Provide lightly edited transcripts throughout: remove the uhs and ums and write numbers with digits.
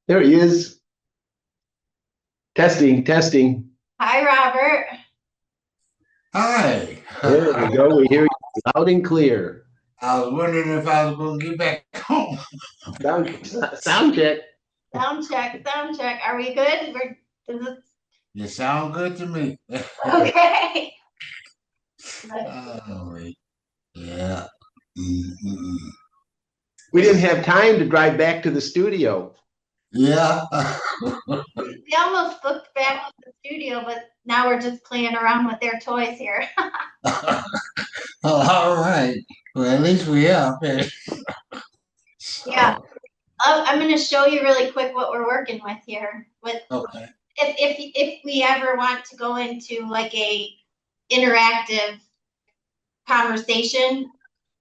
There he is. Testing, testing. Hi, Robert. Hi. There we go. We hear you loud and clear. I was wondering if I was going to get back home. Sound check. Sound check, sound check. Are we good? Is this You sound good to me. okay? Oh, yeah. Mm-mm. We didn't have time to drive back to the studio. Yeah. We almost booked back to the studio, but now we're just playing around with their toys here. All right. Well, at least we are. Yeah, I'm going to show you really quick what we're working with here. With Okay. if we ever want to go into like a interactive conversation,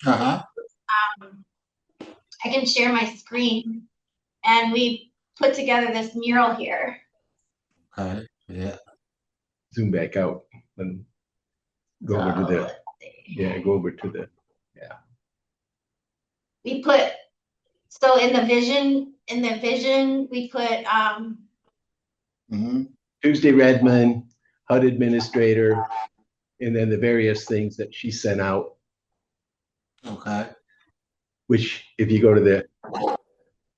Uh-huh. um, I can share my screen, and we put together this mural here. Okay. Yeah. Zoom back out and go over to the, yeah, go over to the, yeah. We put, so in the vision, we put, Mm-hmm. Tuesday Redmond, HUD administrator, and then the various things that she sent out, Okay. which if you go to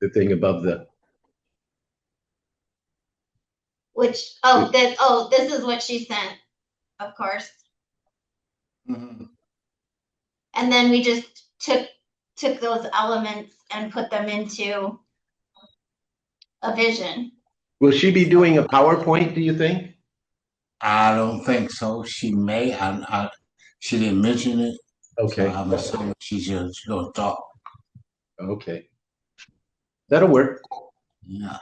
the thing above the, this is what she sent, of course. Mm-hmm. And then we just took those elements and put them into a vision. will she be doing a PowerPoint, do you think? I don't think so. She may. She didn't mention it, so Okay, I'm assuming she's just going to talk. okay. That'll work. Yeah.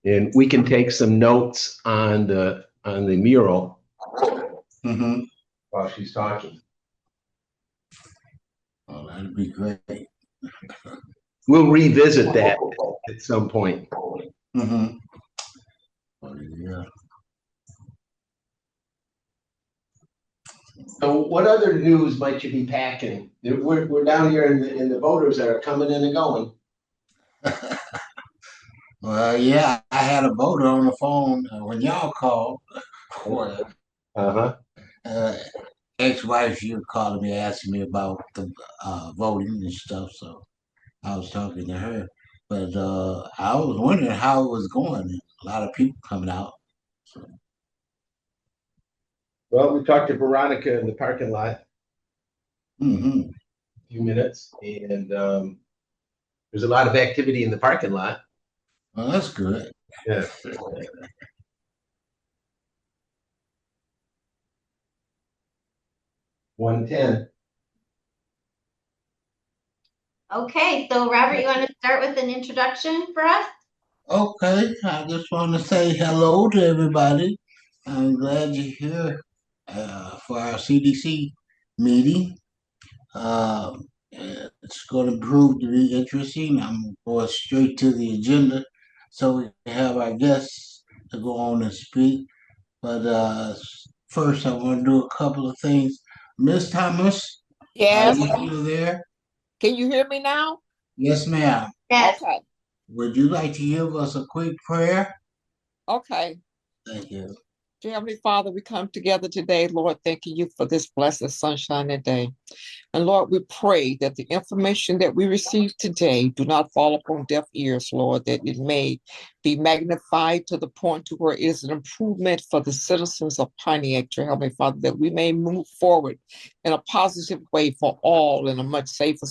And we can take some notes on the mural Mm-hmm. while she's talking. Well, that'd be great. We'll revisit that at some point. Mm-hmm. Oh, yeah. So what other news might you be packing? We're down here and the voters are coming in and going. Well, yeah, I had a voter on the phone when y'all called. Well, Uh-huh. uh, ex-wife, she was calling me, asking me about the voting and stuff. So I was talking to her. But I was wondering how it was going. A lot of people coming out. So, Well, we talked to Veronica in the parking lot mm-hmm. a few minutes, and there's a lot of activity in the parking lot. Well, that's good. Yeah. 110. Okay, so Robert, you want to start with an introduction for us? Okay, I just want to say hello to everybody. I'm glad you're here for our CDC meeting. It's going to prove to be interesting. I'm going straight to the agenda so we can have our guests to go on and speak. But first, I want to do a couple of things. Miss Thomas, are Yes. you still there? Can you hear me now? Yes, ma'am. Yes. Okay. Would you like to give us a quick prayer? Okay. Thank you. Dear Heavenly Father, we come together today, Lord, thanking you for this blessed sunshiny day. And Lord, we pray that the information that we receive today do not fall upon deaf ears, Lord, that it may be magnified to the point to where it is an improvement for the citizens of Pontiac, dear Heavenly Father, that we may move forward in a positive way for all in a much safer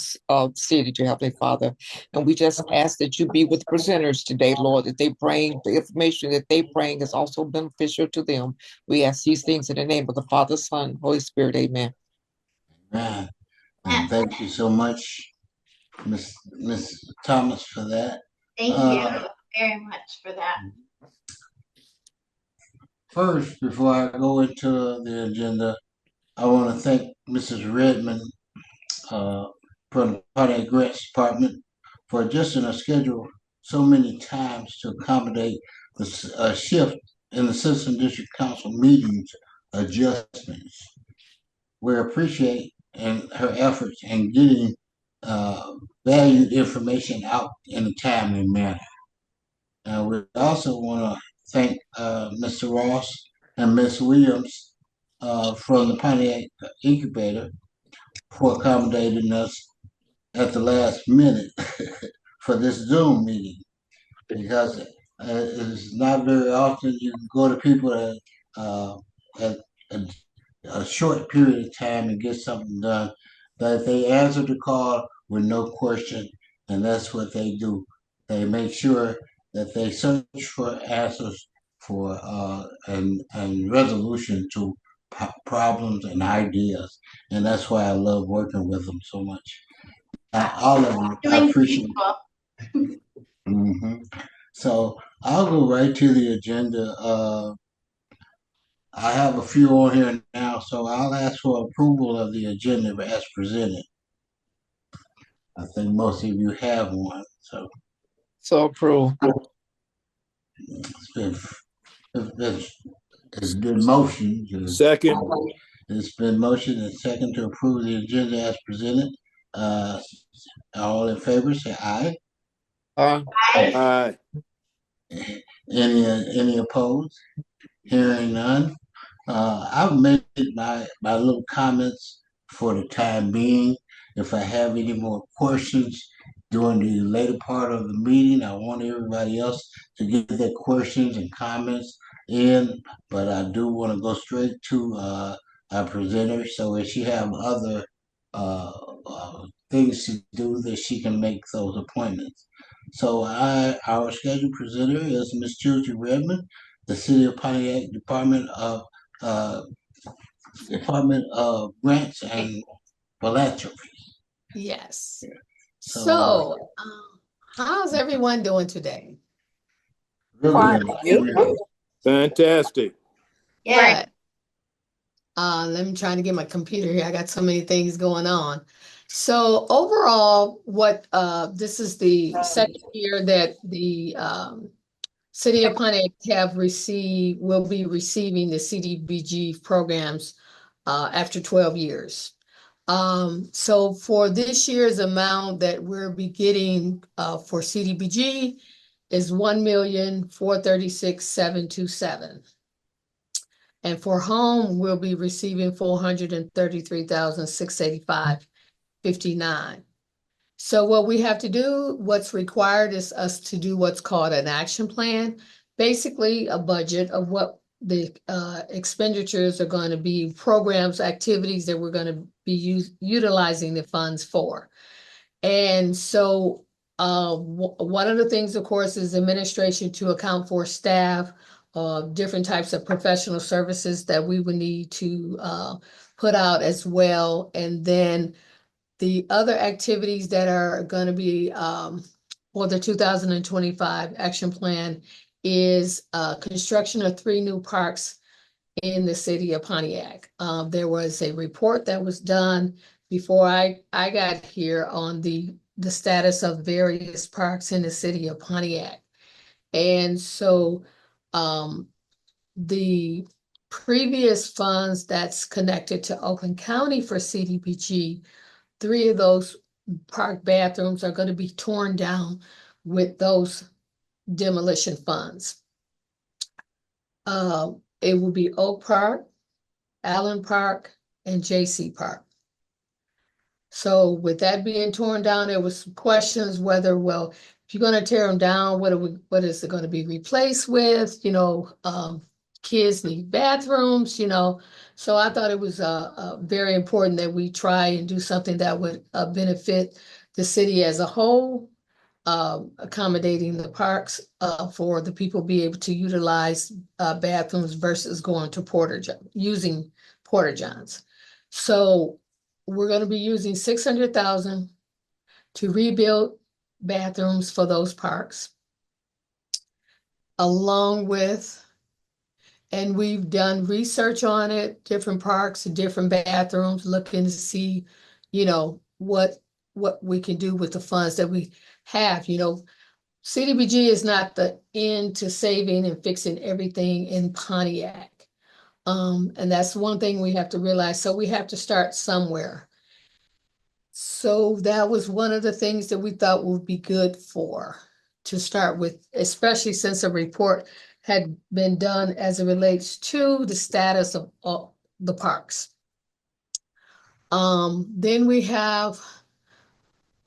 city, dear Heavenly Father. And we just ask that you be with presenters today, Lord, that they bring the information that they bring is also beneficial to them. We ask these things in the name of the Father, Son, Holy Spirit. Amen. Man, and thank you so much, Miss Thomas, for that. Thank you very much for that. First, before I go into the agenda, I want to thank Mrs. Redmond uh, from the Pontiac Grants Department for adjusting our schedule so many times to accommodate the shift in the Citizen District Council meetings adjustments. We appreciate and her efforts in getting uh, valued information out in a timely manner. We also want to thank Mr. Ross and Ms. Williams from the Pontiac Incubator for accommodating us at the last minute for this Zoom meeting, because it's not very often you can go to people at a short period of time and get something done. That they answer the call with no question, and that's what they do. They make sure that they search for answers for and resolution to problems and ideas, and that's why I love working with them so much. All of them, I appreciate. So I'll go right to the agenda. I have a few on here now, so I'll ask for approval of the agenda as presented. I think most of you have one, so So approved. it's been motioned. Second. It's been motioned and second to approve the agenda as presented. All in favor, say aye. Aye. Any opposed? Hearing none. I've made my little comments for the time being. If I have any more questions during the later part of the meeting, I want everybody else to get their questions and comments in, but I do want to go straight to our presenter, so if she have other things to do, that she can make those appointments. So our scheduled presenter is Ms. Judy Redmond, the City of Pontiac uh, Department of Grants and Philanthropy. Yes. So, So, how's everyone doing today? really, Fantastic. Yeah. Let me try to get my computer here. I got so many things going on. So overall, this is the second year that the City of Pontiac will be receiving the CDBG programs after 12 years. So for this year's amount that we'll be getting for CDBG is $1,436,727. And for home, we'll be receiving $433,685.59. So what we have to do, what's required is us to do what's called an action plan, basically a budget of what the expenditures are going to be, programs, activities that we're going to be utilizing the funds for. And so one of the things, of course, is administration to account for staff, different types of professional services that we would need to put out as well. And then the other activities that are going to be for the 2025 action plan is construction of 3 new parks in the city of Pontiac. There was a report that was done before I got here on the status of various parks in the city of Pontiac. And so the previous funds that's connected to Oakland County for CDBG, 3 of those park bathrooms are going to be torn down with those demolition funds. It will be Oak Park, Allen Park, and JC Park. So with that being torn down, there was some questions whether, well, if you're going to tear them down, what is it going to be replaced with? Kids need bathrooms, So I thought it was very important that we try and do something that would benefit the city as a whole, accommodating the parks for the people be able to utilize bathrooms versus going to using porta johns. So we're going to be using $600,000 to rebuild bathrooms for those parks, along with, and we've done research on it, different parks, different bathrooms, looking to see, what we can do with the funds that we have. CDBG is not the end to saving and fixing everything in Pontiac. And that's one thing we have to realize. So we have to start somewhere. So that was one of the things that we thought would be good to start with, especially since a report had been done as it relates to the status of all the parks. Then we have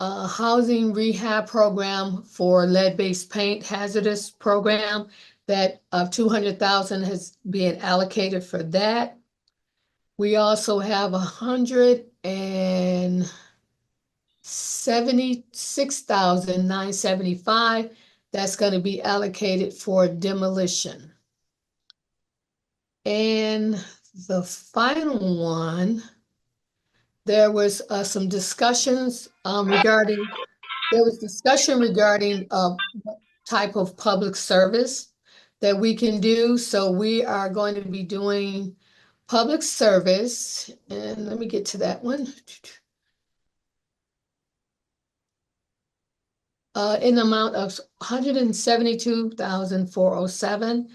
a housing rehab program for lead-based paint hazardous program that of 200,000 has been allocated for that. We also have 176,975 that's going to be allocated for demolition. And the final one, there was some discussions regarding what type of public service that we can do. So we are going to be doing public service, and let me get to that one. In the amount of 172,407.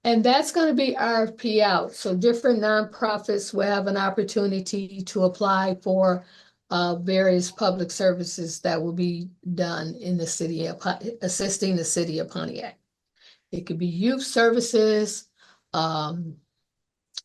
And that's going to be RFP out. So different nonprofits will have an opportunity to apply for various public services that will be done in the city of, assisting the city of Pontiac. It could be youth services,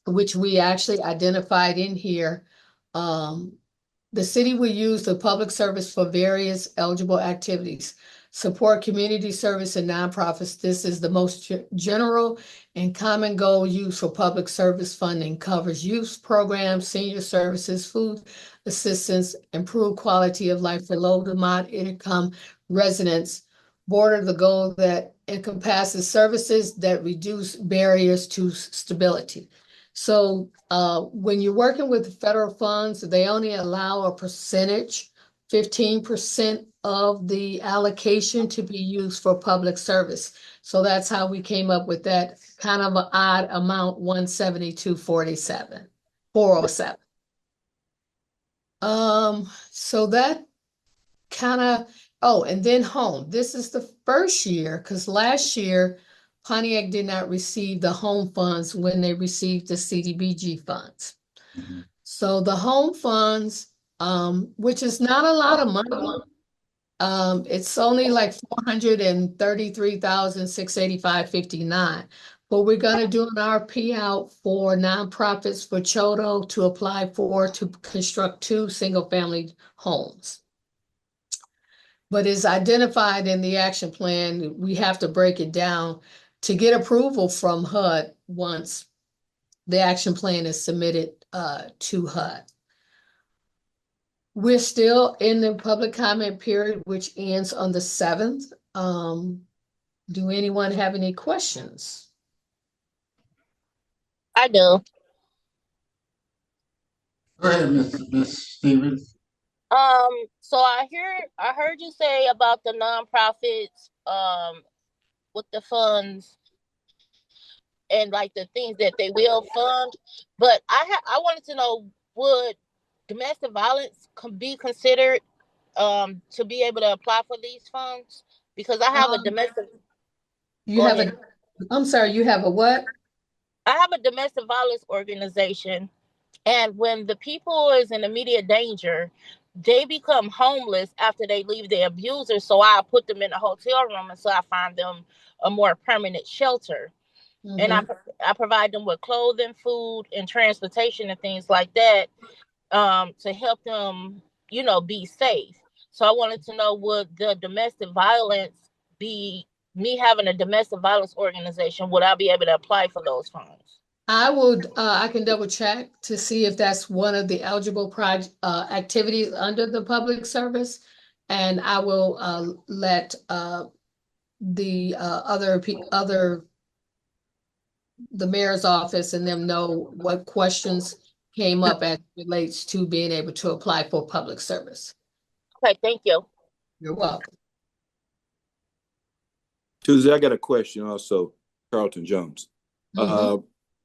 which we actually identified in here. The city will use the public service for various eligible activities. Support community service and nonprofits. This is the most general and common goal used for public service funding. Covers youth programs, senior services, food assistance, improved quality of life for low to moderate income residents. Border the goal that encompasses services that reduce barriers to stability. So when you're working with federal funds, they only allow a percentage, 15% of the allocation to be used for public service. So that's how we came up with that kind of an odd amount, 172.47, 407. So that kind of, oh, and then home. This is the first year, because last year, Pontiac did not receive the home funds when they received the CDBG funds. Mhm. So the home funds, which is not a lot of money, it's only like 433,685.59. But we're going to do an RP out for nonprofits for Choto to apply for to construct 2 single-family homes. But it's identified in the action plan. We have to break it down to get approval from HUD once the action plan is submitted to HUD. We're still in the public comment period, which ends on the 7th. Do anyone have any questions? I do. Go ahead, Ms. Stevens. So I heard you say about the nonprofits, with the funds and like the things that they will fund, but I wanted to know, would domestic violence be considered to be able to apply for these funds? Because I have a domestic. You Go have ahead. I'm sorry, you have a what? I have a domestic violence organization, and when the people is in immediate danger, they become homeless after they leave their abuser. So I put them in a hotel room until I find them a more permanent shelter. And I provide them with clothing, food, and transportation and things like that, to help them, be safe. So I wanted to know, would the domestic violence be me having a domestic violence organization? Would I be able to apply for those funds? I can double check to see if that's one of the eligible activities under the public service. And I will let the the mayor's office and them know what questions came up as relates to being able to apply for public service. Okay, thank you. You're welcome. Tuesday, I got a question also, Carlton Jones. I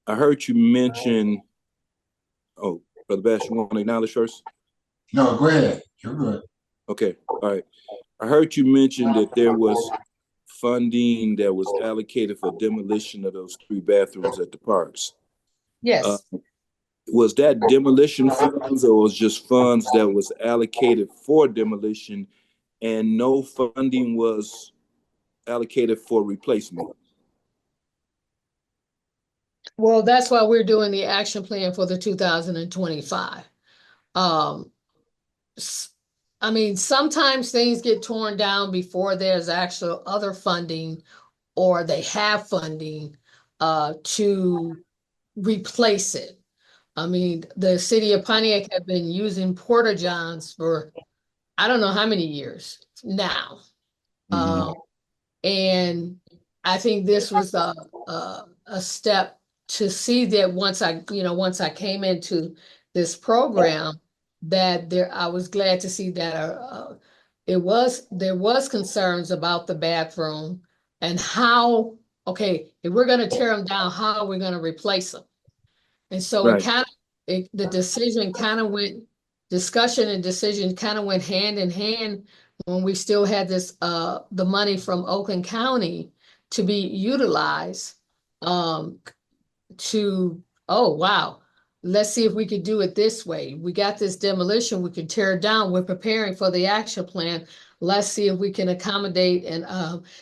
heard you mention, Brother Bash, you want to acknowledge first? No, go ahead. You're good. Okay, all right. I heard you mention that there was funding that was allocated for demolition of those 3 bathrooms at the parks. Yes. was that demolition funds or was just funds that was allocated for demolition and no funding was allocated for replacement? Well, that's why we're doing the action plan for the 2025. I mean, sometimes things get torn down before there's actual other funding or they have funding to replace it. I mean, the city of Pontiac have been using porta johns for I don't know how many years now. And I think this was a step to see that once I came into this program, that I was glad to see that there was concerns about the bathroom and how, okay, if we're going to tear them down, how are we going to replace them? And so Right. the decision kind of went, discussion and decision kind of went hand in hand when we still had this, the money from Oakland County to be utilized to, oh, wow, let's see if we could do it this way. We got this demolition, we can tear it down. We're preparing for the action plan. Let's see if we can accommodate. And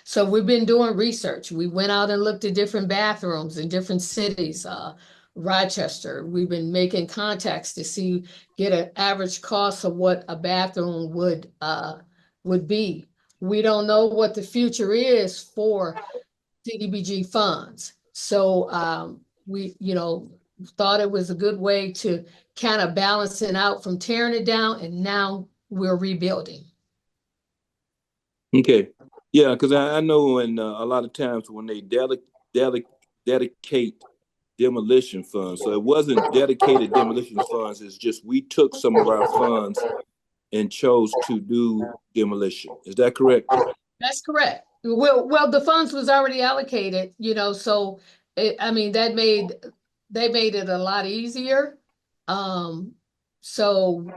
so we've been doing research. We went out and looked at different bathrooms in different cities, Rochester. We've been making contacts to get an average cost of what a bathroom would be. We don't know what the future is for CDBG funds. So we, thought it was a good way to kind of balance it out from tearing it down, and now we're rebuilding. Okay. Yeah, because I know a lot of times when they dedicate demolition funds, so it wasn't dedicated demolition funds, it's just we took some of our funds and chose to do demolition. Is that correct? That's correct. Well, the funds was already allocated, so they made it a lot easier. So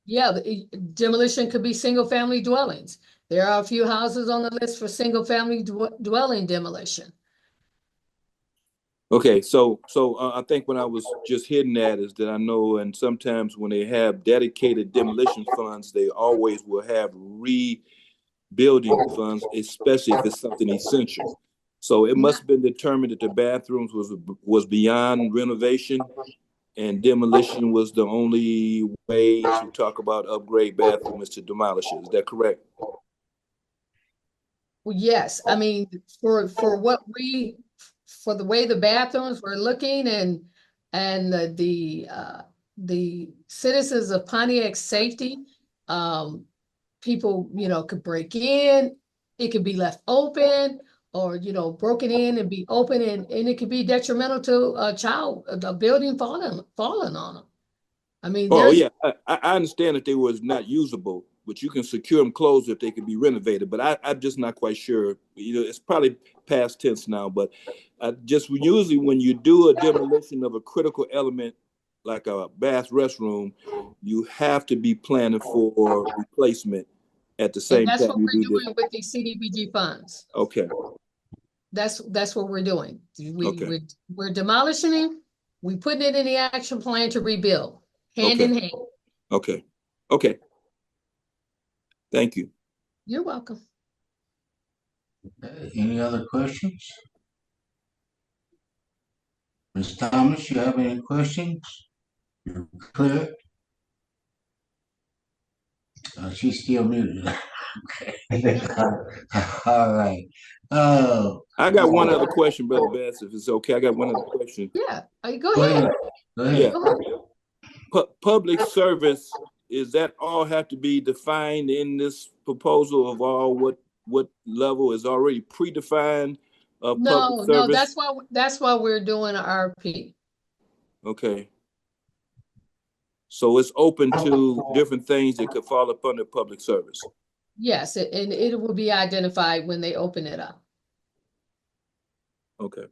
yeah, demolition could be single family dwellings. There are a few houses on the list for single family dwelling demolition. Okay, so I think when I was just hitting that is that I know, and sometimes when they have dedicated demolition funds, they always will have rebuilding funds, especially if it's something essential. So it must have been determined that the bathrooms was beyond renovation, and demolition was the only way to talk about upgrade bathrooms to demolish it. Is that correct? Well, yes, I mean, for the way the bathrooms were looking and the citizens of Pontiac's safety, people, could break in, it could be left open, or, broken in and be open, and it could be detrimental to a building falling on them. I mean, yeah, I understand that they was not usable, but you can secure them closed if they can be renovated. But I'm just not quite sure. It's probably past tense now, but usually when you do a demolition of a critical element like a bath restroom, you have to be planning for replacement at the same time. That's what we're doing with the CDBG funds. Okay. That's what we're doing. Okay. We're demolishing it. We're putting it in the action plan to rebuild, hand in hand. Okay. Okay. Thank you. You're welcome. Any other questions? Ms. Thomas, you have any questions? You're clear? She's still muted. Okay. All right. I got one other question, Brother Bass, if it's okay. I got one other question. Yeah, go ahead. Go ahead. Yeah. Public service, is that all have to be defined in this proposal of all what level is already predefined of public service? No, that's why we're doing an RP. Okay. So it's open to different things that could fall up under public service. Yes, and it will be identified when they open it up. Okay.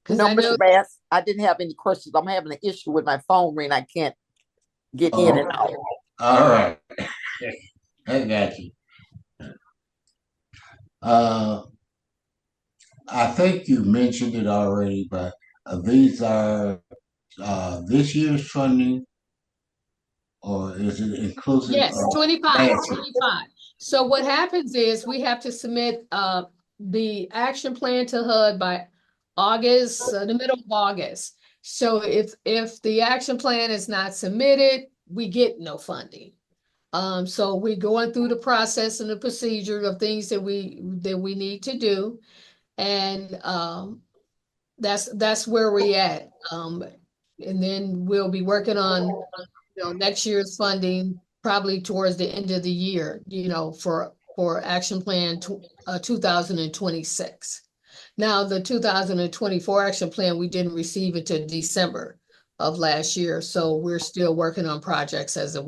No, Mr. Bass, I didn't have any questions. I'm having an issue with my phone ring. I can't get in and out. All right. I got you. I think you mentioned it already, but these are this year's funding, or is it inclusive Yes, of 25, last year? 25. So what happens is we have to submit the action plan to HUD by August, the middle of August. So if the action plan is not submitted, we get no funding. So we're going through the process and the procedure of things that we need to do. And that's where we at. And then we'll be working on next year's funding probably towards the end of the year, for action plan 2026. Now, the 2024 action plan, we didn't receive until December of last year. So we're still working on projects as it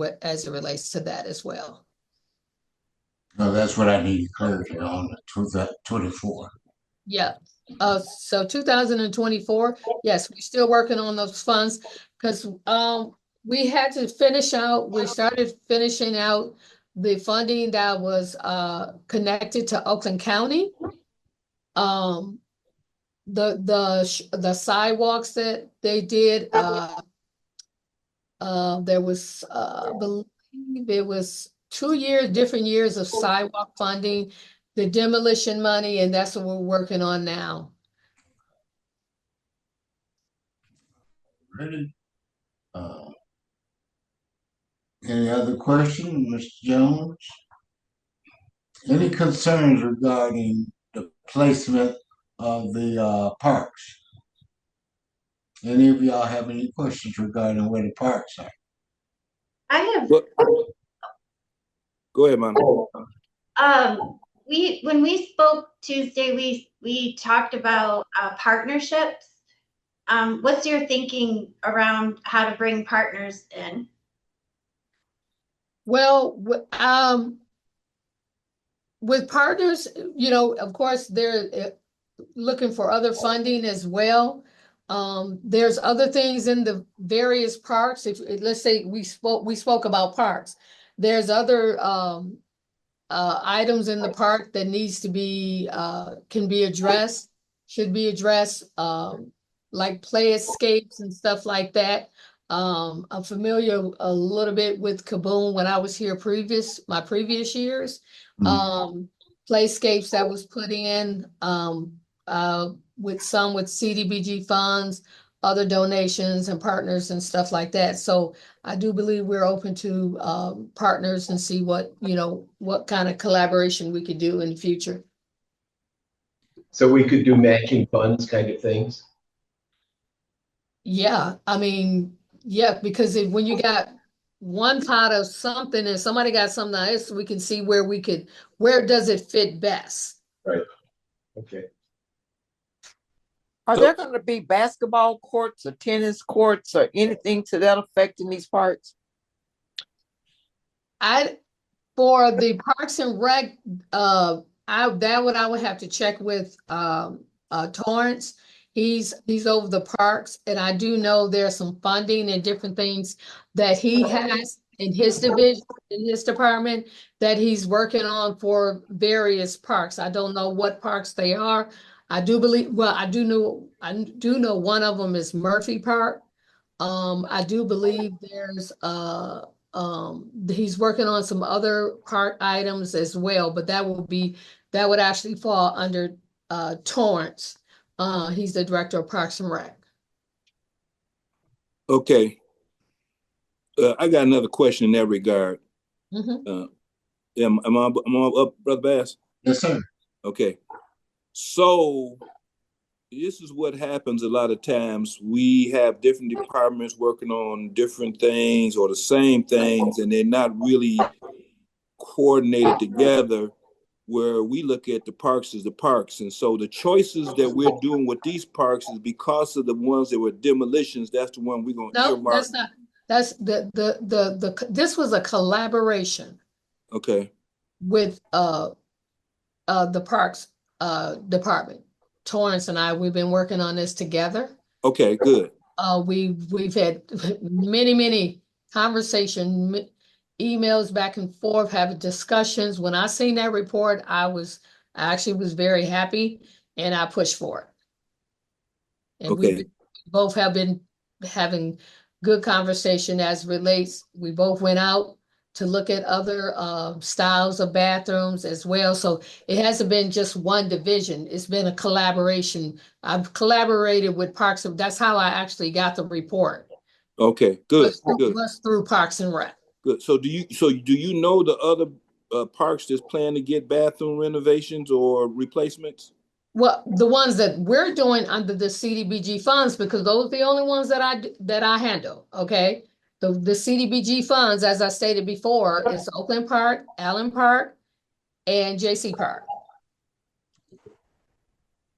relates to that as well. No, that's what I need clarity on, the 2024. Yeah. So 2024, yes, we're still working on those funds because we had to we started finishing out the funding that was connected to Oakland County. The sidewalks that they did, there was I believe it was 2 years, different years of sidewalk funding, the demolition money, and that's what we're working on now. Ready? Any other questions, Mr. Jones? Any concerns regarding the placement of the parks? Any of y'all have any questions regarding where the parks are? I have, Well, go ahead, man. when we spoke Tuesday, we talked about partnerships. What's your thinking around how to bring partners in? Well, with partners, of course, they're looking for other funding as well. There's other things in the various parks. If let's say we spoke about parks, there's other items in the park that needs to be can be addressed, should be addressed, like play escapes and stuff like that. I'm familiar a little bit with Kaboom when I was here my previous years. Playscapes that was put in with CDBG funds, other donations and partners and stuff like that. So I do believe we're open to partners and see what kind of collaboration we could do in the future. So we could do matching funds kind of things? Yeah, I mean, yeah, because when you got one pot of something and somebody got something else, we can see where does it fit best? Right. Okay. Are there going to be basketball courts or tennis courts or anything to that effect in these parks? For the Parks and Rec, I would have to check with Torrance. He's over the parks, and I do know there's some funding and different things that he has in his division, in his department, that he's working on for various parks. I don't know what parks they are. I do know one of them is Murphy Park. I do believe there's he's working on some other park items as well, but that would actually fall under Torrance. He's the director of Parks and Rec. Okay. I got another question in that regard. Am I up, Brother Bass? Yes, sir. Okay. So this is what happens a lot of times. We have different departments working on different things or the same things, and they're not really coordinated together, where we look at the parks as the parks. And so the choices that we're doing with these parks is because of the ones that were demolitions. That's the one we're going to earmark. That's not. That's this was a collaboration. Okay. With the parks department. Torrance and we've been working on this together. Okay, good. We've had many conversations, emails back and forth, having discussions. When I seen that report, I actually was very happy, and I pushed for it. And okay. both have been having good conversation as relates. We both went out to look at other styles of bathrooms as well. So it hasn't been just one division. It's been a collaboration. I've collaborated with Parks and that's how I actually got the report. Okay, good, good, Was through Parks and Rec. good. So do you know the other parks that's planning to get bathroom renovations or replacements? Well, the ones that we're doing under the CDBG funds, because those are the only ones that I handle, okay? The CDBG funds, as I stated before, is Oakland Park, Allen Park, and JC Park.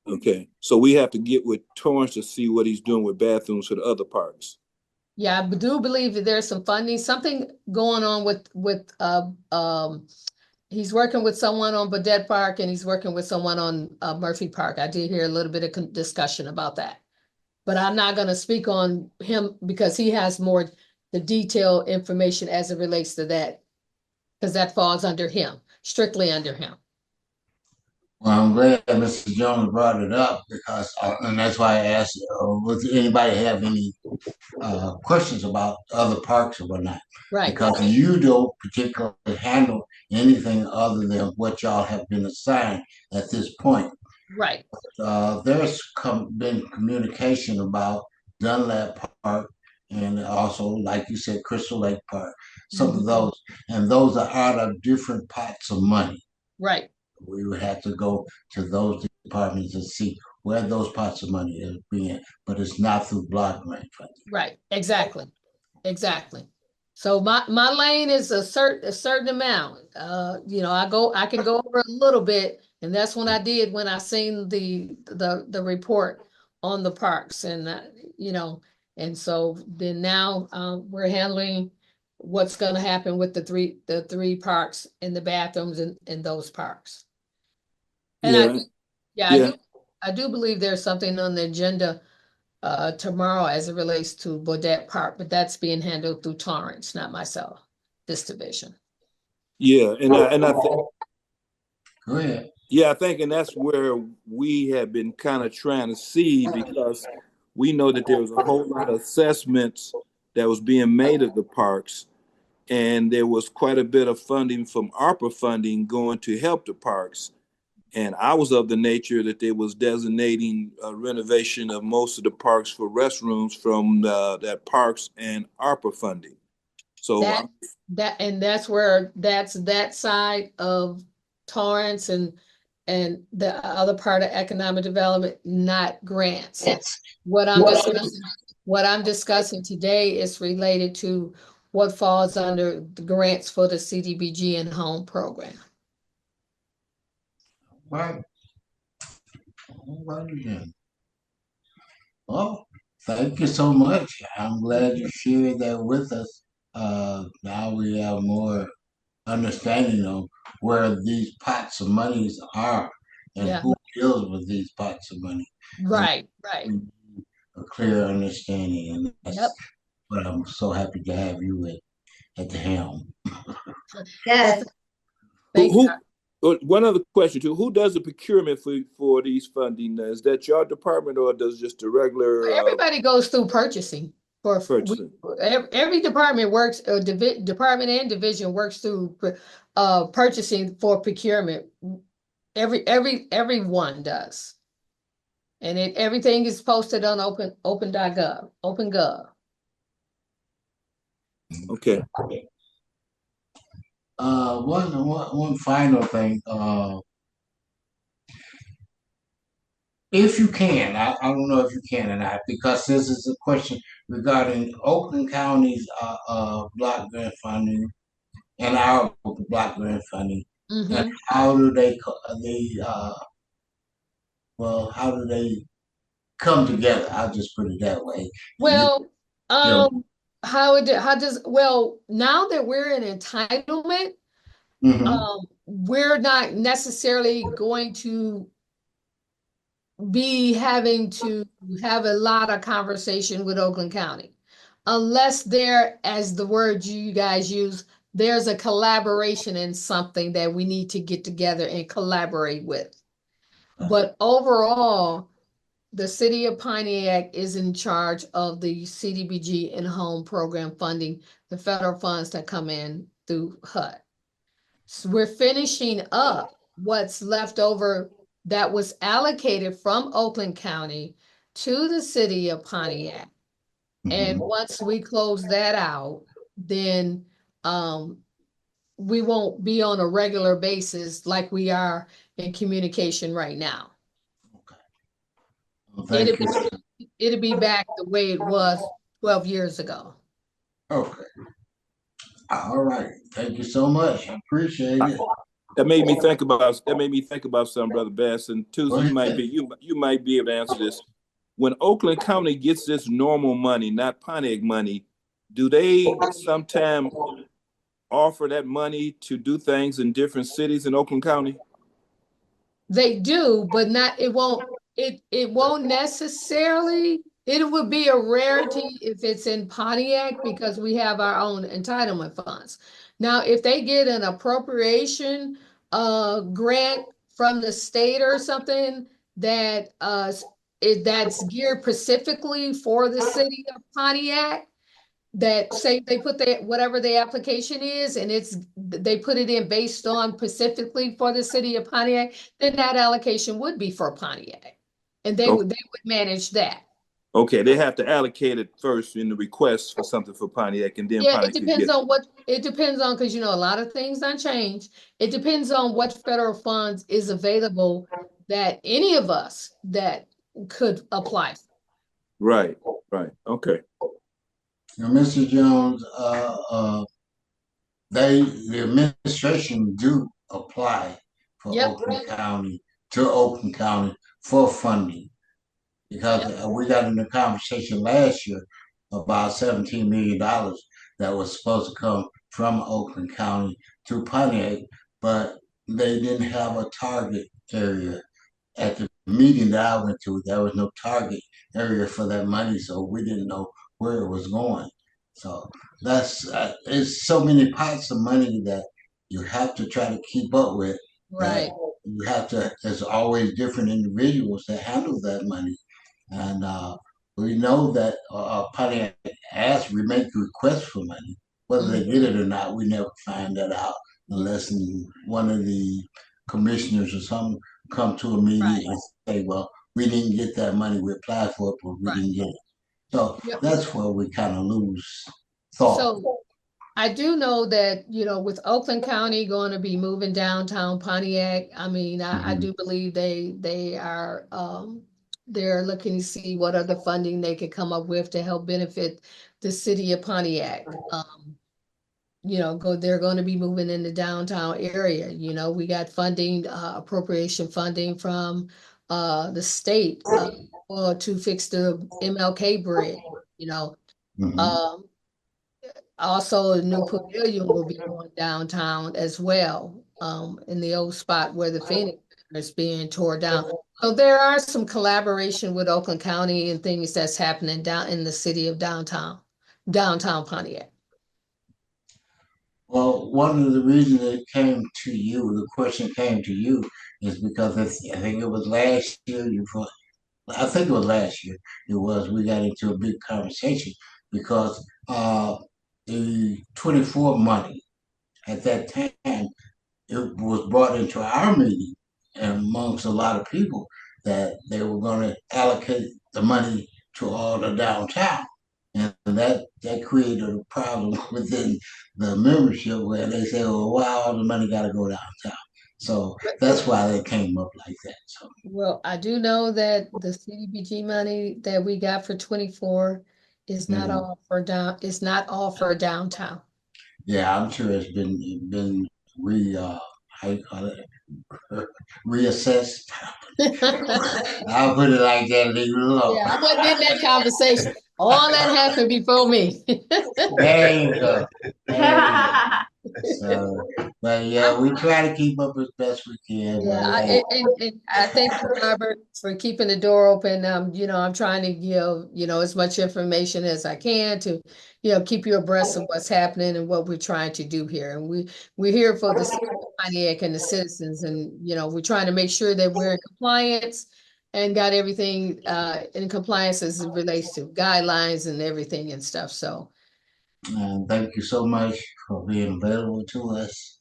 Okay, so we have to get with Torrance to see what he's doing with bathrooms for the other parks. Yeah, I do believe that there's some funding, something going on with he's working with someone on Baudette Park and he's working with someone on Murphy Park. I did hear a little bit of discussion about that. But I'm not going to speak on him because he has more the detailed information as it relates to that. Because that falls under him, strictly under him. Well, I'm glad Mr. Jones brought it up because, and that's why I asked, would anybody have any questions about other parks or whatnot? Right. Because you don't particularly handle anything other than what y'all have been assigned at this point. Right. There's been communication about Dunlap Park and also, like you said, Crystal Lake Park, some of those, and those are out of different pots of money. Right. We would have to go to those departments and see where those pots of money is being, but it's not through block grant funding. Right. Exactly. Exactly. So my lane is a certain amount. You know, I can go over a little bit, and that's what I did when I seen the report on the parks, and you know, and so then now we're handling what's going to happen with the three parks and the bathrooms in those parks. And I do believe there's something on the agenda tomorrow as it relates to Baudette Park, but that's being handled through Torrance, not myself, this division. Yeah, and I think. Go ahead. Yeah, I think, and that's where we have been kind of trying to see, because we know that there was a whole lot of assessments that was being made of the parks, and there was quite a bit of funding from ARPA funding going to help the parks. And I was of the nature that they was designating a renovation of most of the parks for restrooms from that parks and ARPA funding. So that's where that side of Torrance and the other part of economic development, not grants. What I'm discussing today is related to what falls under the grants for the CDBG and home program. Right. All right then. Well, thank you so much. I'm glad you shared that with us. Now we have more understanding of where these pots of monies are and who deals with these pots of money. Right. A clear understanding, and that's what I'm so happy to have you at the helm. Good. One other question too: who does the procurement for these funding? Is that your department, or does just the regular? Everybody goes through purchasing. Every department works. Department and division works through purchasing for procurement. Everyone does, and everything is posted on OpenGov. Okay. One final thing. If you can, I don't know if you can or not, because this is a question regarding Oakland County's block grant funding and our block grant funding, and how do they come together? I'll just put it that way. Well, now that we're in entitlement, we're not necessarily going to be having to have a lot of conversation with Oakland County, unless there, as the word you guys use, there's a collaboration in something that we need to get together and collaborate with. But overall, the city of Pontiac is in charge of the CDBG and home program funding, the federal funds that come in through HUD. So we're finishing up what's left over that was allocated from Oakland County to the city of Pontiac. And once we close that out, then we won't be on a regular basis like we are in communication right now. Well, thank you. It'll be back the way it was 12 years ago. Okay. All right. Thank you so much. I appreciate it. That made me think about something, Brother Bass. And Tuesday, Go you might ahead. be able to answer this. When Oakland County gets this normal money, not Pontiac money, do they sometime offer that money to do things in different cities in Oakland County? They do, but it won't necessarily, it would be a rarity if it's in Pontiac because we have our own entitlement funds. Now, if they get an appropriation grant from the state or something that that's geared specifically for the city of Pontiac, that say they put whatever the application is and they put it in based on specifically for the city of Pontiac, then that allocation would be for Pontiac. And they would manage that. Okay, they have to allocate it first in the request for something for Pontiac, and then Pontiac it depends on because a lot of things don't change. It depends on what federal funds is available that any of us that could apply for. Right. Okay. Now, Mr. Jones, the administration do apply for Oakland County for funding because we got in a conversation last year about $17 million that was supposed to come from Oakland County to Pontiac, but they didn't have a target area. At the meeting that I went to, there was no target area for that money, so we didn't know where it was going. So that's it's so many pots of money that you have to try to keep up with. Right. You have to. There's always different individuals that handle that money, and we know that Pontiac we make requests for money. Whether they get it or not, we never find that out unless one of the commissioners or something come to a meeting and say, well, we didn't get that money, we applied for it, but we didn't get it. So that's where we kind of lose thought. So I do know that, with Oakland County going to be moving downtown Pontiac, I mean, I do believe they are they're looking to see what other funding they could come up with to help benefit the city of Pontiac. They're going to be moving in the downtown area. We got funding, appropriation funding from the state to fix the MLK bridge. Also, a new pavilion will be going downtown as well, in the old spot where the Phoenix is being torn down. So there are some collaboration with Oakland County and things that's happening down in the city of downtown Pontiac. Well, one of the reasons it came to you, the question came to you, is because I think it was last year. I think it was last year. We got into a big conversation because the 24 money at that time, it was brought into our meeting and amongst a lot of people that they were going to allocate the money to all the downtown. And that created a problem within the membership where they say, well, why all the money got to go downtown? So that's why they came up like that. So. Well, I do know that the CDBG money that we got for 24 is not all for downtown. Yeah, I'm sure it's been reassessed. I'll put it like that. Leave it alone. Yeah, I wasn't in that conversation. All that happened before me. There you go. So, but yeah, we try to keep up as best we can. Yeah, and I thank you, Robert, for keeping the door open. I'm trying to give, as much information as I can to, keep you abreast of what's happening and what we're trying to do here. And we're here for the city of Pontiac and the citizens, and we're trying to make sure that we're in compliance and got everything in compliance as it relates to guidelines and everything and stuff. So And thank you so much for being available to us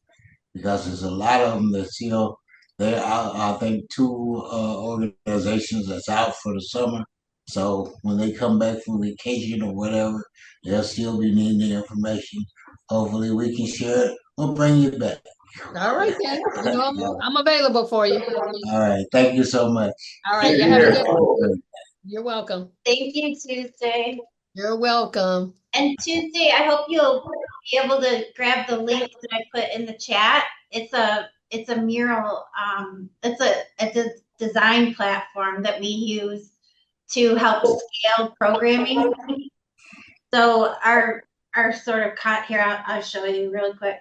because there's a lot of them that still there are, I think, two organizations that's out for the summer. So when they come back from vacation or whatever, they'll still be needing the information. Hopefully we can share it or bring it back. all right then. You know, I'm available for you. All right. Thank you so much. All right, you have a good one. You're welcome. Thank you, Tuesday. You're welcome. And Tuesday, I hope you'll be able to grab the link that I put in the chat. It's a mural. It's a design platform that we use to help scale programming. So our sort of here, I'll show you really quick.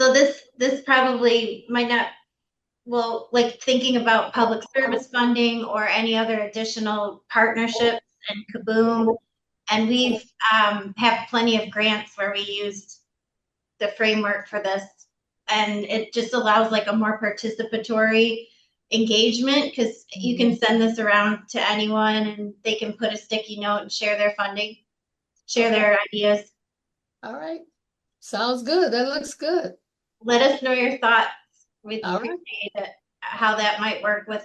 So this probably might not, well, like thinking about public service funding or any other additional partnerships and Kaboom. And we've have plenty of grants where we used the framework for this. And it just allows like a more participatory engagement because you can send this around to anyone and they can put a sticky note and share their funding, share their ideas. All right. Sounds good. That looks good. Let us know your thoughts. We'd All appreciate it, how that might work with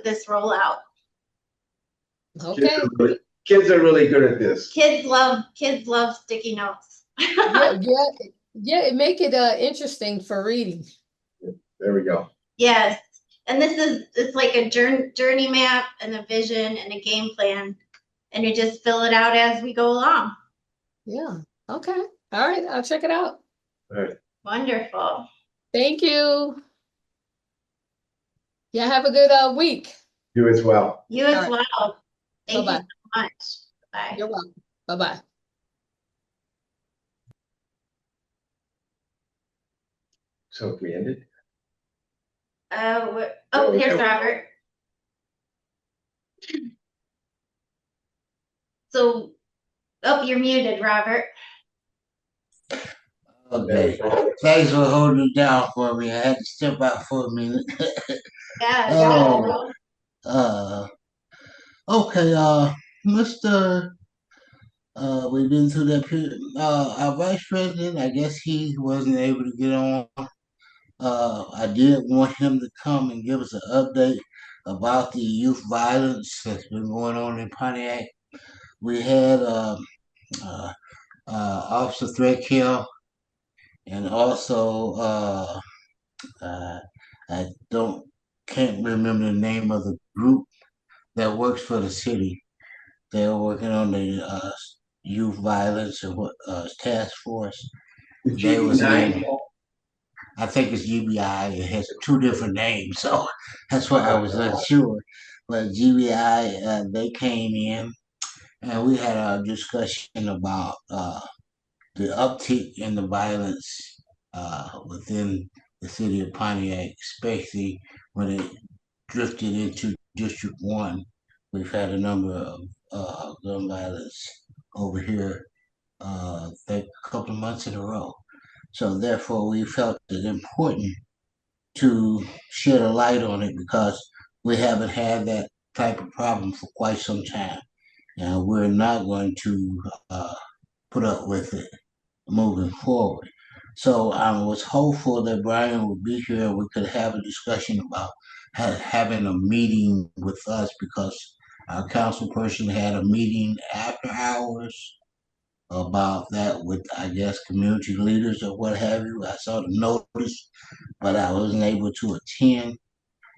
this rollout. Okay. Kids are really good at this. Kids love sticky notes. Yeah, it make it interesting for reading. There we go. Yes. And it's like a journey map and a vision and a game plan. And you just fill it out as we go along. Yeah. Okay. All right. I'll check it out. All right. Wonderful. Thank you. Yeah, have a good week. You as well. You as All right. well. Thank Bye-bye. you so much. Bye. You're welcome. Bye-bye. So if we ended? Here's Robert. So, you're muted, Robert. Okay. Thanks for holding it down for me. I had to step out for a minute. Yeah. Okay, Mr. We've been through that period. Our vice president, I guess he wasn't able to get on. I did want him to come and give us an update about the youth violence that's been going on in Pontiac. We had Officer Threadkill and also I can't remember the name of the group that works for the city. They're working on the youth violence and task force. They was named, I think it's GBI. It has two different names, so that's why I was unsure. But GBI, they came in and we had a discussion about the uptick in the violence within the city of Pontiac, especially when it drifted into District 1. We've had a number of gun violence over here, I think a couple of months in a row. So therefore, we felt it important to shed a light on it because we haven't had that type of problem for quite some time. And we're not going to put up with it moving forward. So I was hopeful that Brian would be here and we could have a discussion about having a meeting with us because our council person had a meeting after hours about that with, I guess, community leaders or what have you. I saw the notice, but I wasn't able to attend.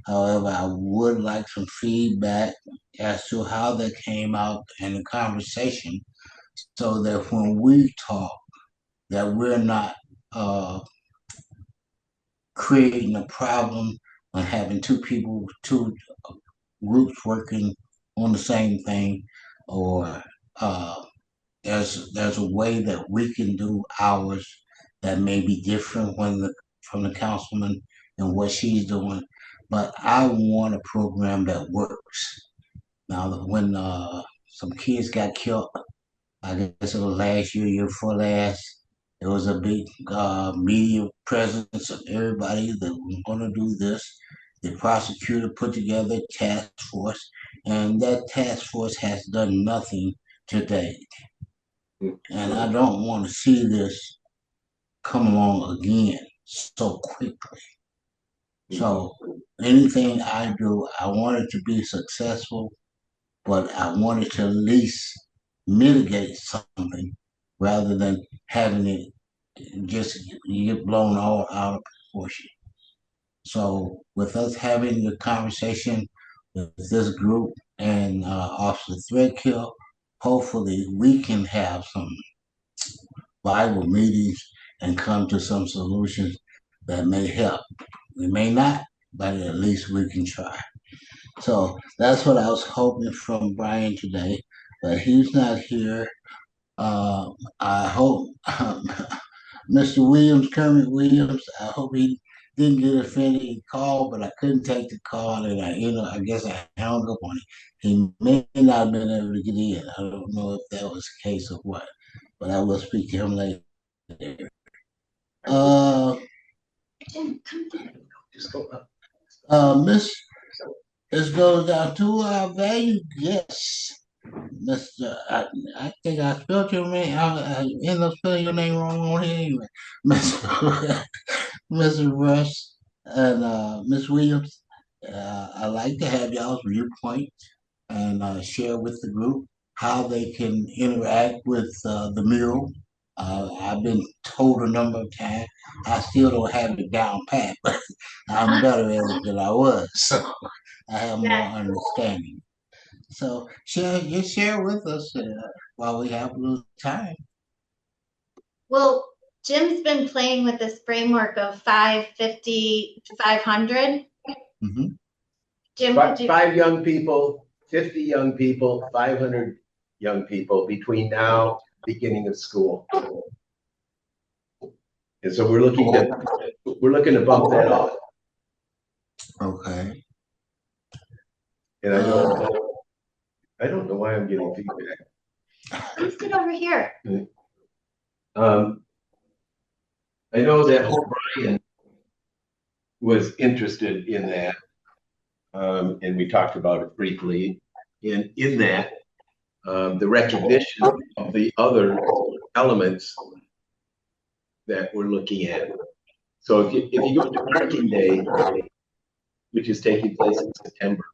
However, I would like some feedback as to how that came out in the conversation so that when we talk, that we're not creating a problem on having two groups working on the same thing, or there's a way that we can do ours that may be different from the councilman and what she's doing. But I want a program that works. Now, when some kids got killed, I guess it was last year before last, It was a big media presence of everybody that was going to do this. The prosecutor put together a task force, and that task force has done nothing to date. And I don't want to see this come along again so quickly. So anything I do, I want it to be successful, but I want it to at least mitigate something rather than having it just get blown all out of proportion. So with us having the conversation with this group and Officer Threadkill, hopefully we can have some Bible meetings and come to some solutions that may help. We may not, but at least we can try. So that's what I was hoping from Brian today, but he's not here. I hope Mr. Williams, Kermit Williams, I hope he didn't get offended. He called, but I couldn't take the call, and I guess I hung up on him. He may not have been able to get in. I don't know if that was the case or what, but I will speak to him later. Miss, let's go down to our valued guest. Mr. I think I spelled your name. I ended up spelling your name wrong on here anyway. Mr. Rush and Miss Williams. I'd like to have y'all's viewpoint and share with the group how they can interact with the mural. I've been told a number of times. I still don't have it down pat, but I'm better at it than I was. So I have more understanding. So share with us while we have a little time. Well, Jim's been playing with this framework of 550 to 500. Mm-hmm. Jim, five young people, 50 young people, 500 young people between now beginning of school. And so we're looking to bump that up. Okay. And I don't know why I'm getting feedback. Let's get over here. I know that Brian was interested in that, and we talked about it briefly. And in that, the recognition of the other elements that we're looking at. So if you go to Parking Day, which is taking place in September.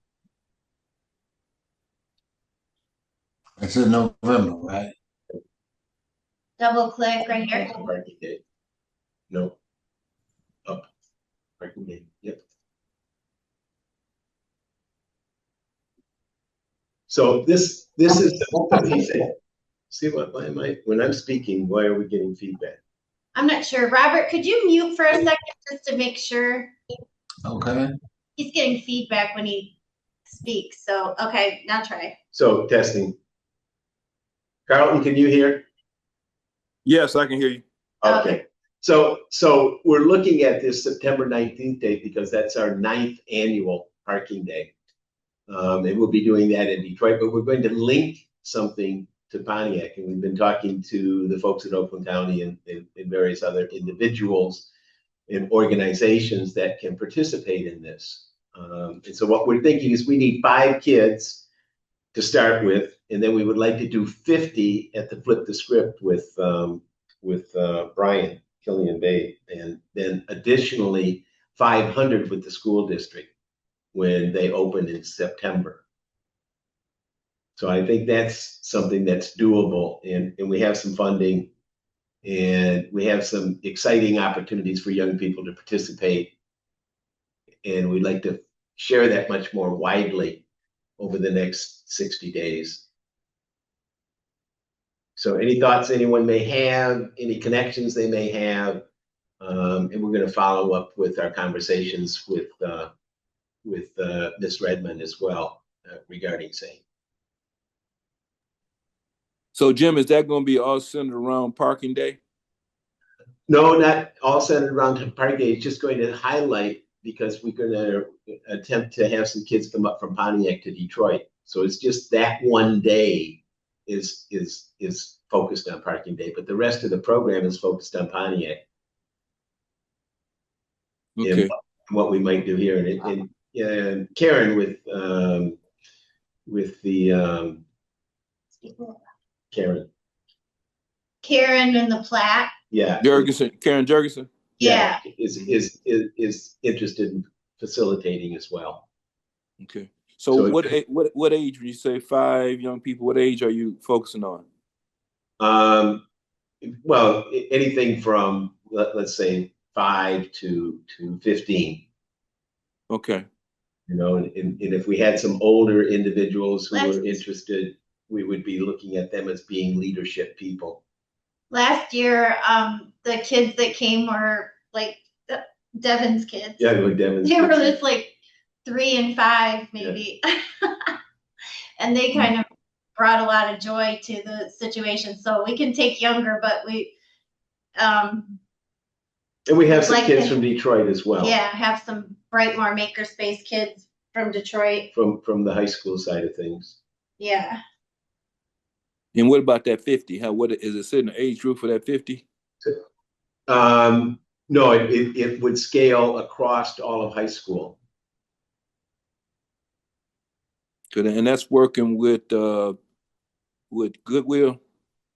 It's in November, right? Double click right here. Parking Day. No. Up. Parking Day. Yep. So this is what he said. See why am I when I'm speaking, why are we getting feedback? I'm not sure. Robert, could you mute for a second just to make sure? Okay. He's getting feedback when he speaks. So, okay, now try. So testing. Carlton, can you hear? Yes, I can hear you. Okay. So we're looking at this September 19th date because that's our 9th annual parking day. And we'll be doing that in Detroit, but we're going to link something to Pontiac. And we've been talking to the folks at Oakland County and various other individuals and organizations that can participate in this. And so what we're thinking is we need 5 kids to start with, and then we would like to do 50 at the Flip the Script with Brian Killian Bay, and then additionally 500 with the school district when they open in September. So I think that's something that's doable, and we have some funding, and we have some exciting opportunities for young people to participate, and we'd like to share that much more widely over the next 60 days. So any thoughts anyone may have, any connections they may have, and we're going to follow up with our conversations with Ms. Redmond as well regarding same. So Jim, is that going to be all centered around Parking Day? No, not all centered around Parking Day. It's just going to highlight, because we're going to attempt to have some kids come up from Pontiac to Detroit. So it's just that one day is focused on Parking Day, but the rest of the program is focused on Pontiac. Okay. And what we might do here, and Karen with the Karen and the plaque. Yeah. Karen Jurgensen. Yeah. Is interested in facilitating as well. Okay. So what age would you say 5 young people? What age are you focusing on? Well, anything from let's say 5 to 15. Okay. You know, and if we had some older individuals who were interested, we would be looking at them as being leadership people. Last year, the kids that came were like Devin's kids. Yeah, like Devin's. They were just like 3 and 5, maybe. Yeah. And they kind of brought a lot of joy to the situation. So we can take younger, but and we have some kids from Detroit as well. Yeah, have some Brightmore Makerspace kids from Detroit. From the high school side of things. Yeah. And what about that 50? What is it setting an age group for that 50? No, it would scale across all of high school. Good, and that's working with Goodwill.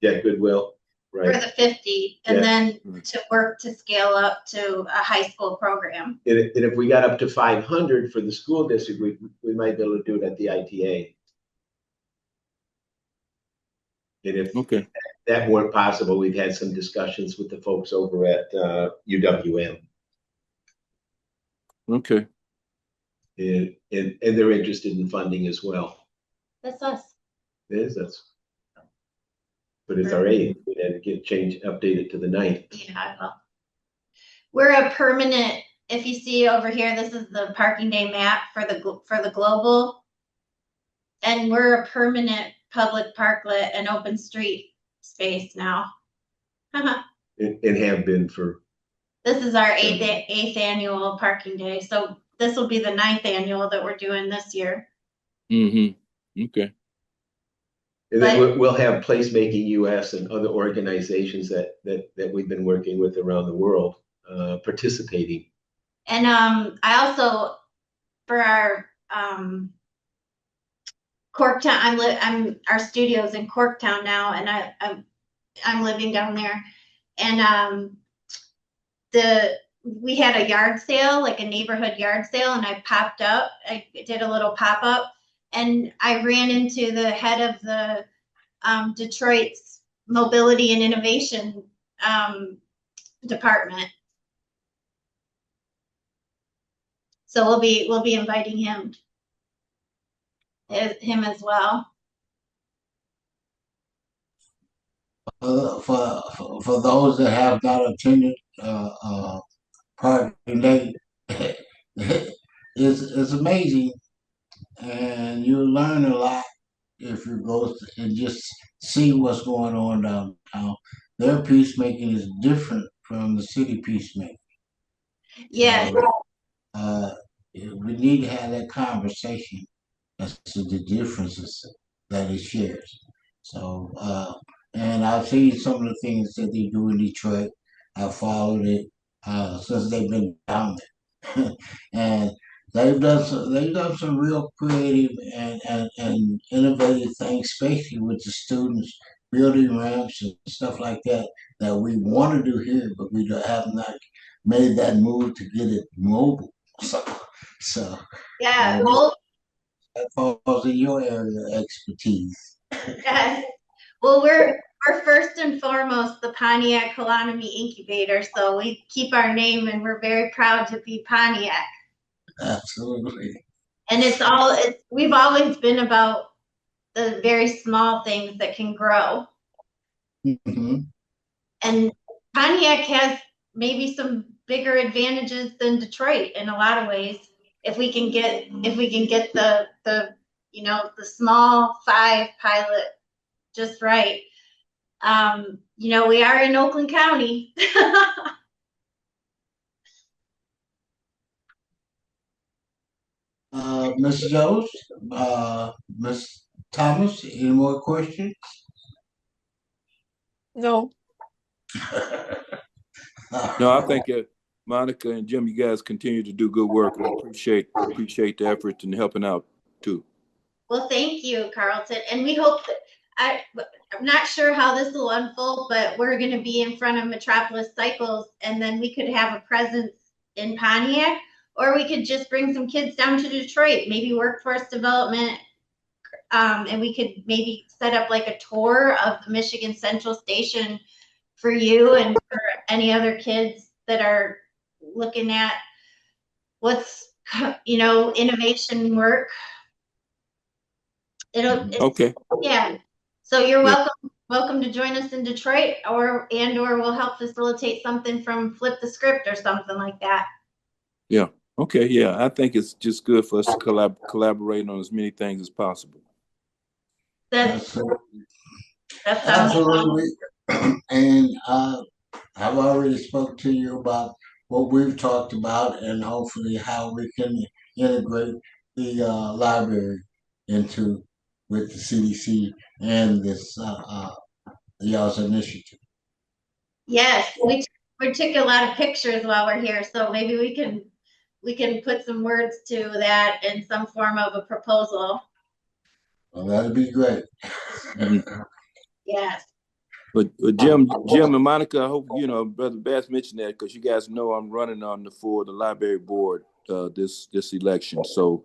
Yeah, Goodwill, right. For the 50, and then to work to scale up to a high school program. And if we got up to 500 for the school district, we might be able to do it at the ITA. And if that weren't possible, we've had some discussions with the folks over at UWM. Okay. And they're interested in funding as well. That's us. It is us. But it's our 8th. We had to update it to the 9th. Yeah, I will. We're a permanent. If you see over here, this is the Parking Day map for the global, and we're a permanent public parklet and open street space now. And have been for. This is our 8th annual Parking Day, so this will be the 9th annual that we're doing this year. Mm-hmm. Okay. And then we'll have Placemaking US and other organizations that we've been working with around the world participating. And I also, for our Corktown, I'm our studio's in Corktown now, and I'm living down there, and we had a yard sale, like a neighborhood yard sale, and I popped up. I did a little pop up, and I ran into the head of the Detroit's Mobility and Innovation department. So we'll be inviting him as well. For those that have not attended Parking Day, it's amazing, and you learn a lot if you go and just see what's going on downtown. Their peacemaking is different from the city peacemaking. Yeah. We need to have that conversation as to the differences that it shares. So, and I've seen some of the things that they do in Detroit. I've followed it since they've been down there, and they've done some real creative and innovative things, especially with the students building ramps and stuff like that we want to do here, but we have not made that move to get it mobile. So yeah, well, that falls in your area of expertise. Yes. Well, we're first and foremost the Pontiac Holonomy Incubator, so we keep our name, and we're very proud to be Pontiac. Absolutely. And we've always been about the very small things that can grow. Mm-hmm. And Pontiac has maybe some bigger advantages than Detroit in a lot of ways. If we can get the small 5 pilot just right. We are in Oakland County. Ms. Jones, Ms. Thomas, any more questions? No. No, I think Monica and Jim, you guys continue to do good work. I appreciate the effort and helping out too. Well, thank you, Carlton. And we hope that I'm not sure how this will unfold, but we're going to be in front of Metropolis Cycles, and then we could have a presence in Pontiac, or we could just bring some kids down to Detroit, maybe workforce development. And we could maybe set up like a tour of the Michigan Central Station for you and for any other kids that are looking at what's, innovation work. Okay. Yeah. So you're welcome to join us in Detroit, or we'll help facilitate something from Flip the Script or something like that. Yeah. Okay. Yeah. I think it's just good for us to collaborate on as many things as possible. That sounds Absolutely. And I've already spoke to you about what we've talked about, and hopefully how we can integrate the library with the CDC and this y'all's initiative. Yes, we took a lot of pictures while we're here, so maybe we can put some words to that in some form of a proposal. Well, that'd be great. Yes. But Jim and Monica, I hope Brother Bass mentioned that, because you guys know I'm running for the library board this election. So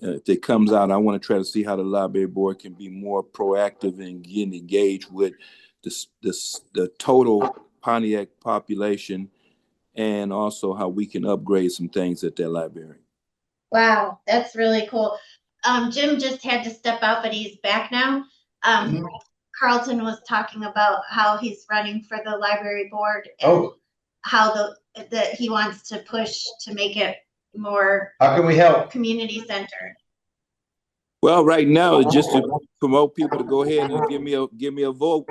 if it comes out, I want to try to see how the library board can be more proactive in getting engaged with the total Pontiac population, and also how we can upgrade some things at that library. Wow, that's really cool. Jim just had to step out, but he's back now. Carlton was talking about how he's running for the library board and how that he wants to push to make it more. How can we help? Community centered. Well, right now, just to promote people to go ahead and give me a vote.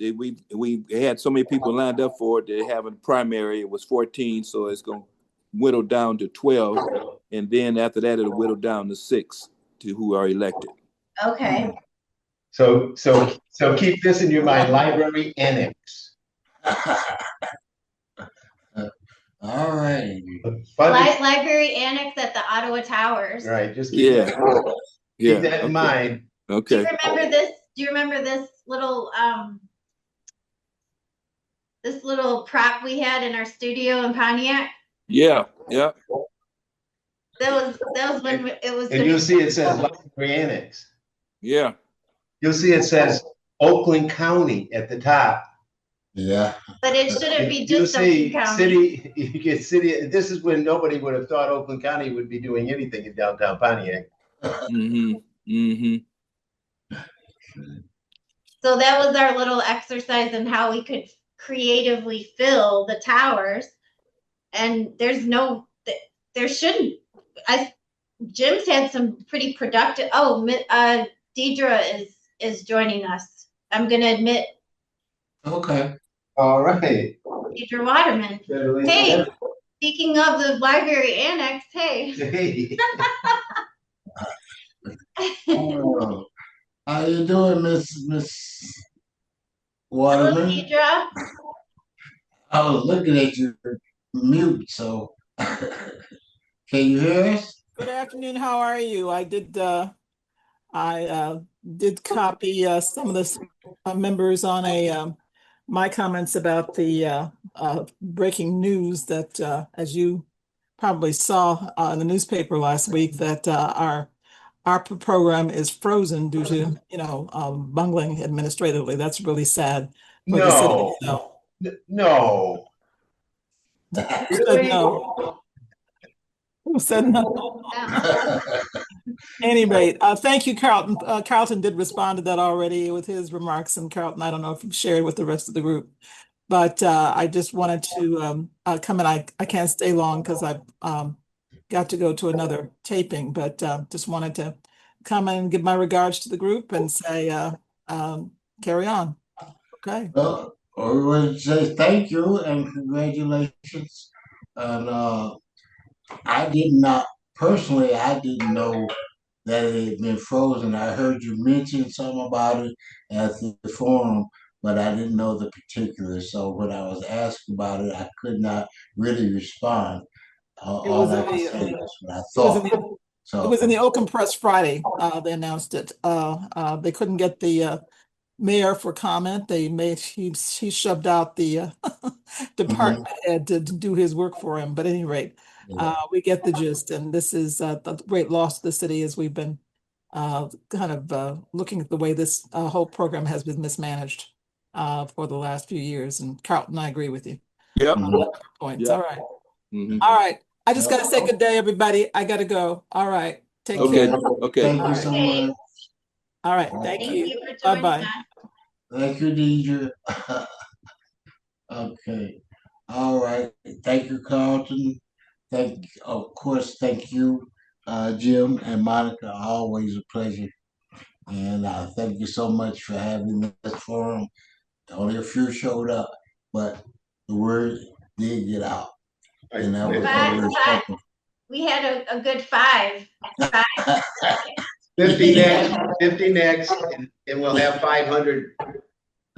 We had so many people lined up for it. They have a primary. It was 14, so it's going to whittle down to 12, and then after that, it'll whittle down to 6 to who are elected. Okay. So keep this in your mind: library annex. All right. Library annex at the Ottawa Towers. Right. Just keep that in mind. Okay. Do you remember this little prop we had in our studio in Pontiac? Yeah. That was when it was. And you'll see it says library annex. Yeah. You'll see it says Oakland County at the top. Yeah. But it shouldn't be just Oakland County. You get city. This is when nobody would have thought Oakland County would be doing anything in downtown Pontiac. So that was our little exercise in how we could creatively fill the towers. And Jim's had some pretty productive. Deidre is joining us. I'm going to admit. Okay. All right. Deidre Waterman. Hey, speaking of the library annex, hey. How you doing, Miss Waterman? Hello, Deidre. I was looking at you mute, so can you hear us? Good afternoon. How are you? I did copy some of the members on my comments about the breaking news that, as you probably saw in the newspaper last week, that our program is frozen due to bungling administratively. That's really sad. For the city, so. No. Really? No. Who said no? Any rate, thank you, Carlton. Carlton did respond to that already with his remarks, and Carlton, I don't know if you shared with the rest of the group, but I just wanted to come in. I can't stay long because I've got to go to another taping, but just wanted to come and give my regards to the group and say, carry on. Okay. Well, we want to say thank you and congratulations. And I didn't know that it had been frozen. I heard you mention something about it at the forum, but I didn't know the particulars. So when I was asked about it, I could not really respond. It was All in I can the, say is what I it was in thought. the, it So, was in the Open Press Friday. They announced it. They couldn't get the mayor for comment. He shoved out the mhm, department head to do his work for him. But at any rate, yeah. we get the gist, and this is the great loss to the city as we've been kind of looking at the way this whole program has been mismanaged for the last few years. And Carlton, I agree with you. Yep. Mhm. Points. Yep. All right. Mhm. All right. I just Yep. got to say good day, everybody. I got to go. All right. Take Okay. care. Okay. Thank you All so right. much. All right. Thank Thank you. you for joining Bye-bye. us. Thank you, Deidre. Okay. All right. Thank you, Carlton. Of course, thank you, Jim and Monica. Always a pleasure. And thank you so much for having this forum. Only a few showed up, but the word did get out. And that was very respectful. We had a good five. 50 next, 50 next, and we'll have 500.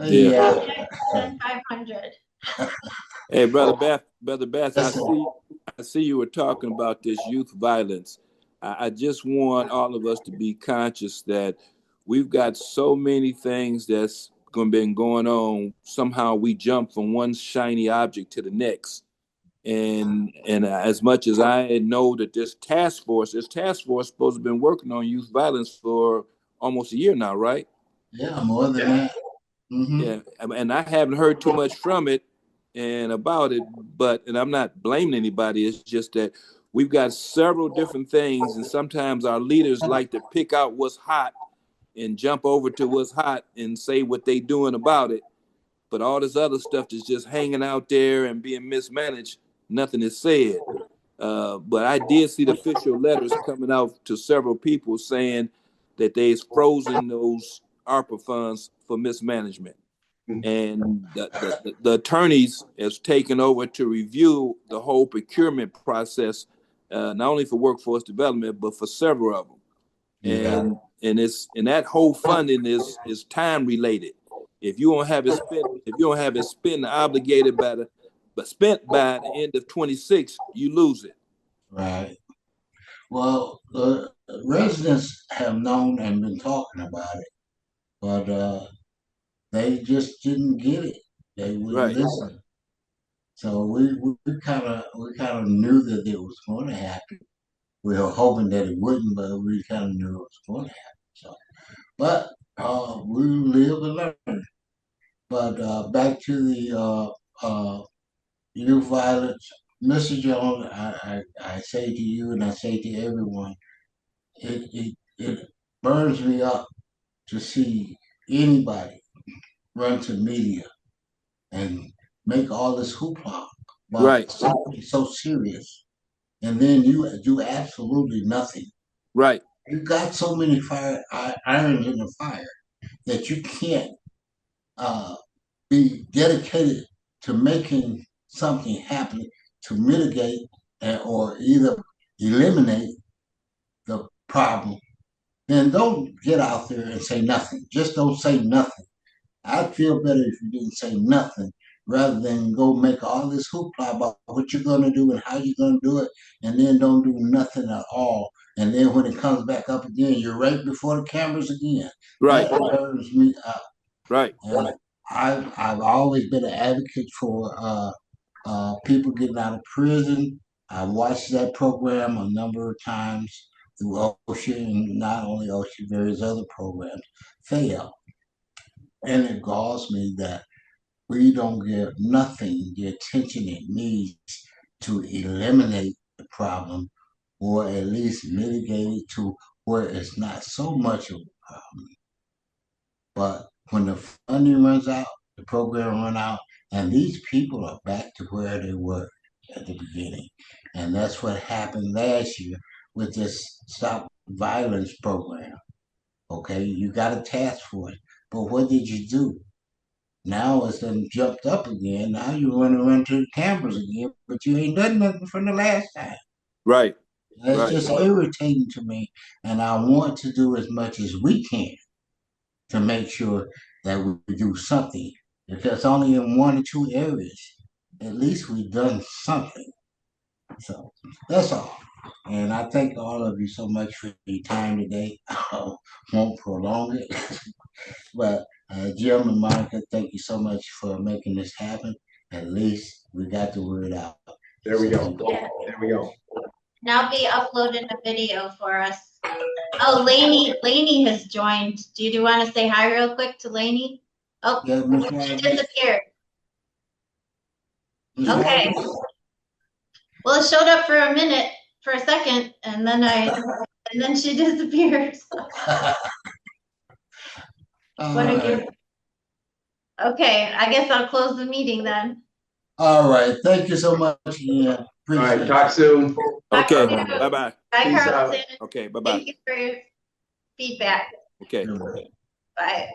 Yeah. 500. Hey, Brother Bass, I see you were talking about this youth violence. I just want all of us to be conscious that we've got so many things that's been going on. Somehow we jump from one shiny object to the next. And as much as I know that this task force supposed to have been working on youth violence for almost a year now, right? Yeah, more than that. Mm-hmm. Yeah, and I haven't heard too much from it and about it, and I'm not blaming anybody. It's just that we've got several different things, and sometimes our leaders like to pick out what's hot and jump over to what's hot and say what they doing about it. But all this other stuff that's just hanging out there and being mismanaged, nothing is said. But I did see the official letters coming out to several people saying that they've frozen those ARPA funds for mismanagement. And the attorneys has taken over to review the whole procurement process, not only for workforce development, but for several of them. Yeah. And that whole funding is time related. If you don't have it spent obligated spent by the end of 26, you lose it. Right. Well, the residents have known and been talking about it, but they just didn't get it. They wouldn't Right. listen. So we kind of knew that it was going to happen. We were hoping that it wouldn't, but we kind of knew it was going to happen. So, but we live and learn. But back to the youth violence, Mr. Jones, I say to you and I say to everyone, it burns me up to see anybody run to media and make all this hoopla about Right. something so serious, and then you do absolutely nothing. Right. You got so many irons in the fire that you can't be dedicated to making something happen to mitigate or either eliminate the problem. Then don't get out there and say nothing. Just don't say nothing. I'd feel better if you didn't say nothing rather than go make all this hoopla about what you're going to do and how you're going to do it, and then don't do nothing at all. And then when it comes back up again, you're right before the cameras again. Right. That turns me up. Right. And I've always been an advocate for people getting out of prison. I watched that program a number of times through OSHA, and not only OSHA, various other programs fail. And it galls me that we don't give nothing the attention it needs to eliminate the problem or at least mitigate it to where it's not so much of a problem. But when the funding runs out, the program run out, and these people are back to where they were at the beginning. And that's what happened last year with this Stop Violence program. Okay, you got a task force, but what did you do? Now it's done jumped up again. Now you want to run to the cameras again, but you ain't done nothing from the last time. Right. It's Right. just irritating to me, and I want to do as much as we can to make sure that we do something. If it's only in 1 or 2 areas, at least we've done something. So that's all. And I thank all of you so much for your time today. I won't prolong it. But Jim and Monica, thank you so much for making this happen. At least we got the word out. There we go. Yeah. There we go. And I'll be uploading a video for us. Oh, Lainey has joined. Do you want to say hi real quick to Lainey? Oh, Yeah, Ms. she Wagner. disappeared. Ms. Okay. Wagner? Well, it showed up for a minute, for a second, and then she disappeared. What a gift. Okay, I guess I'll close the meeting then. All right. Thank you so much. Yeah. All Appreciate right, it. talk soon. Okay. Talk to you. Bye-bye. Bye, Peace out. Carlton. Okay. Bye-bye. Thank you for your feedback. Okay. Bye.